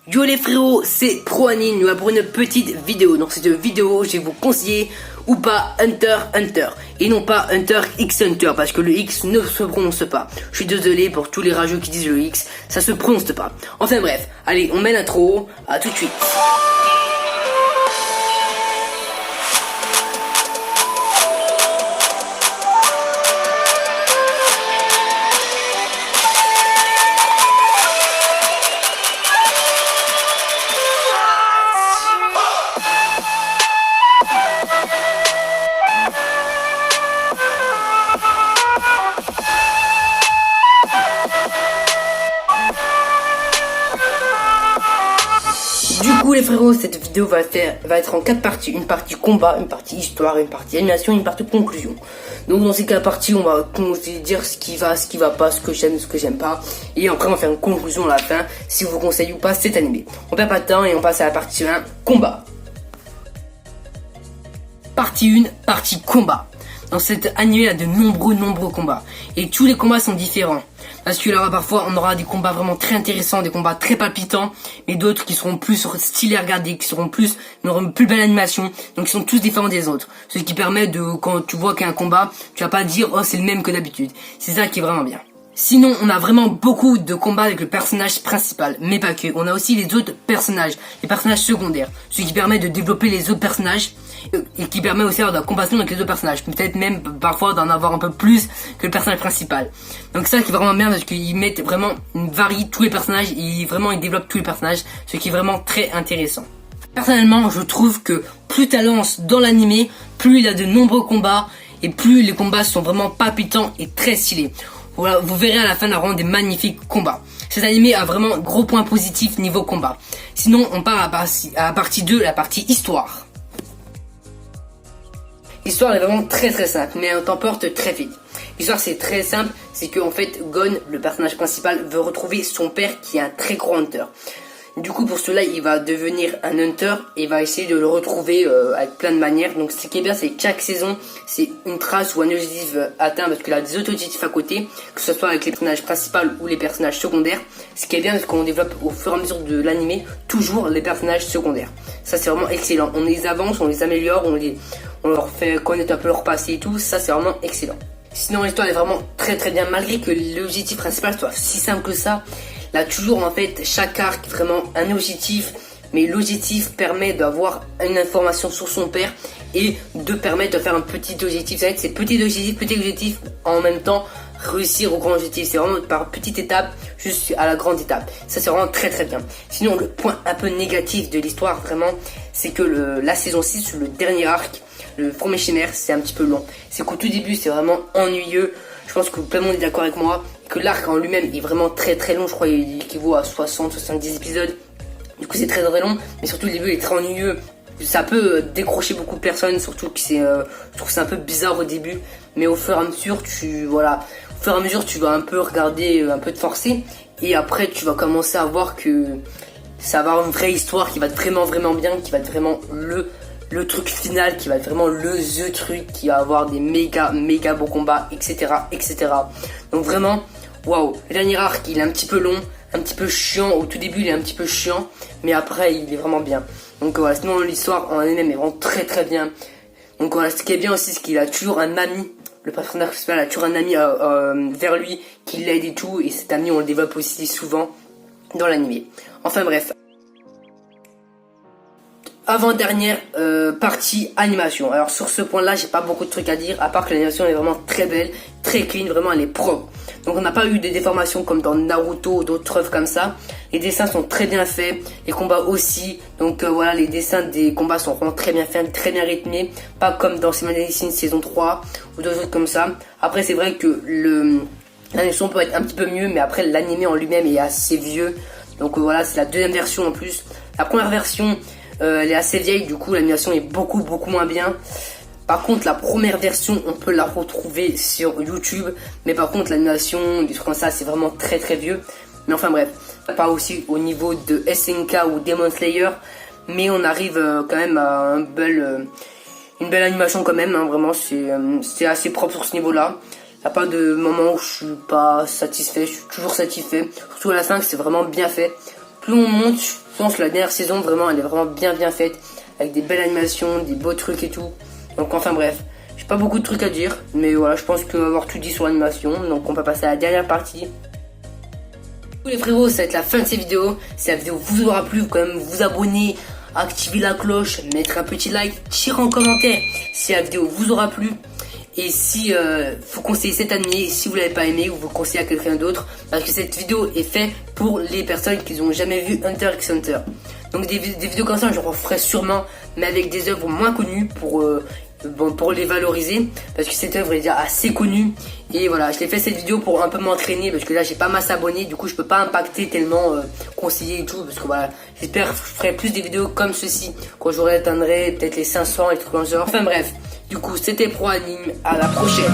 Yo les frérots, c'est ProAnime, nous pour une petite vidéo. Dans cette vidéo, je vais vous conseiller ou pas Hunter x Hunter et non pas Hunter x Hunter parce que le X ne se prononce pas. Je suis désolé pour tous les rageux qui disent le X, ça se prononce pas. Enfin bref, allez, on met l'intro, à tout de suite. Du coup les frérots, cette vidéo va être en 4 parties. Une partie combat, une partie histoire, une partie animation, une partie conclusion. Donc dans ces 4 parties, on va dire ce qui va pas, ce que j'aime pas. Et après on va faire une conclusion à la fin, si vous conseille ou pas cet animé. On perd pas de temps et on passe à la partie 1, combat. Partie 1, partie combat. Dans cet animé, il y a de nombreux combats. Et tous les combats sont différents. Parce que là, parfois, on aura des combats vraiment très intéressants, des combats très palpitants, mais d'autres qui seront plus stylés à regarder, qui seront n'auront une plus belle animation. Donc, ils sont tous différents des autres. Ce qui permet quand tu vois qu'il y a un combat, tu vas pas dire, oh, c'est le même que d'habitude. C'est ça qui est vraiment bien. Sinon, on a vraiment beaucoup de combats avec le personnage principal, mais pas que. On a aussi les autres personnages, les personnages secondaires, ce qui permet de développer les autres personnages et qui permet aussi d'avoir de la compassion avec les autres personnages. Peut-être même parfois d'en avoir un peu plus que le personnage principal. Donc ça qui est vraiment bien parce qu'ils mettent vraiment, ils varient tous les personnages et ils développent tous les personnages, ce qui est vraiment très intéressant. Personnellement, je trouve que plus tu avances dans l'animé, plus il y a de nombreux combats et plus les combats sont vraiment palpitants et très stylés. Voilà, vous verrez à la fin vraiment des magnifiques combats. Cet animé a vraiment gros points positifs niveau combat. Sinon, on part à la partie 2, la partie histoire. L'histoire est vraiment très simple, mais elle t'emporte très vite. L'histoire c'est très simple, c'est que en fait Gon, le personnage principal, veut retrouver son père qui est un très gros hunter. Du coup pour cela il va devenir un hunter et va essayer de le retrouver avec plein de manières. Donc ce qui est bien c'est que chaque saison c'est une trace ou un objectif atteint parce qu'il a des autres objectifs à côté, que ce soit avec les personnages principaux ou les personnages secondaires. Ce qui est bien c'est qu'on développe au fur et à mesure de l'animé toujours les personnages secondaires. Ça c'est vraiment excellent, on les avance, on les améliore, on leur fait connaître un peu leur passé et tout, ça c'est vraiment excellent. Sinon l'histoire est vraiment très bien malgré que l'objectif principal soit si simple que ça. Là toujours en fait chaque arc vraiment un objectif, mais l'objectif permet d'avoir une information sur son père et de permettre de faire un petit objectif. Ça va être ces petits objectifs en même temps réussir au grand objectif. C'est vraiment par petite étape jusqu'à la grande étape. Ça c'est vraiment très bien. Sinon le point un peu négatif de l'histoire vraiment, c'est que la saison 6, le dernier arc, le premier chimère, c'est un petit peu long. C'est qu'au tout début c'est vraiment ennuyeux. Je pense que tout le monde est d'accord avec moi que l'arc en lui-même est vraiment très long. Je crois qu'il équivaut à 60-70 épisodes. Du coup c'est très long, mais surtout le début est très ennuyeux. Ça peut décrocher beaucoup de personnes, surtout que je trouve que c'est un peu bizarre au début, mais au fur et à mesure tu vas un peu regarder, un peu te forcer, et après tu vas commencer à voir que ça va avoir une vraie histoire qui va être vraiment bien, qui va être vraiment le truc final, qui va être vraiment the truc, qui va avoir des méga beaux combats, etc. Donc vraiment, waouh, le dernier arc il est un petit peu long, un petit peu chiant, au tout début il est un petit peu chiant, mais après il est vraiment bien. Donc voilà, sinon l'histoire en elle-même est vraiment très bien. Donc voilà, ce qui est bien aussi c'est qu'il a toujours un ami, le personnage principal a toujours un ami vers lui qui l'aide et tout, et cet ami on le développe aussi souvent dans l'animé. Enfin bref. Avant-dernière partie animation. Alors sur ce point là j'ai pas beaucoup de trucs à dire, à part que l'animation est vraiment très belle, très clean, vraiment elle est propre. Donc on n'a pas eu des déformations comme dans Naruto ou d'autres œuvres comme ça. Les dessins sont très bien faits, les combats aussi. Donc voilà, les dessins des combats sont vraiment très bien faits, très bien rythmés. Pas comme dans Seven Deadly Sins saison 3 ou d'autres trucs comme ça. Après c'est vrai que l'animation peut être un petit peu mieux, mais après l'animé en lui-même est assez vieux. Donc voilà, c'est la deuxième version en plus. La première version elle est assez vieille, du coup l'animation est beaucoup moins bien. Par contre la première version on peut la retrouver sur YouTube, mais par contre l'animation, des trucs comme ça c'est vraiment très vieux. Mais enfin bref, pas aussi au niveau de SNK ou Demon Slayer, mais on arrive quand même à une belle animation quand même, hein, vraiment c'est assez propre sur ce niveau là. Il n'y a pas de moment où je suis pas satisfait, je suis toujours satisfait, surtout à la fin c'est vraiment bien fait. Plus on monte, Je pense que la dernière saison, vraiment, elle est vraiment bien faite. Avec des belles animations, des beaux trucs et tout. Donc enfin bref, j'ai pas beaucoup de trucs à dire. Mais voilà, je pense avoir tout dit sur l'animation. Donc on va passer à la dernière partie. Les frérots, ça va être la fin de cette vidéo. Si la vidéo vous aura plu, vous quand même vous abonner, activer la cloche, mettre un petit like, tirer en commentaire si la vidéo vous aura plu. Et si vous conseillez cet animé, si vous l'avez pas aimé, ou vous le conseillez à quelqu'un d'autre, parce que cette vidéo est faite pour les personnes qui n'ont jamais vu Hunter x Hunter. Donc des vidéos comme ça, je referai sûrement, mais avec des œuvres moins connues pour les valoriser, parce que cette œuvre est déjà assez connue. Et voilà, je l'ai fait cette vidéo pour un peu m'entraîner, parce que là j'ai pas masse abonnés, du coup je peux pas impacter tellement conseiller et tout, parce que voilà, j'espère que je ferai plus des vidéos comme ceci quand j'aurai atteindrai peut-être les 500 et tout comme ça. Enfin bref, du coup c'était Pro Anime, à la prochaine.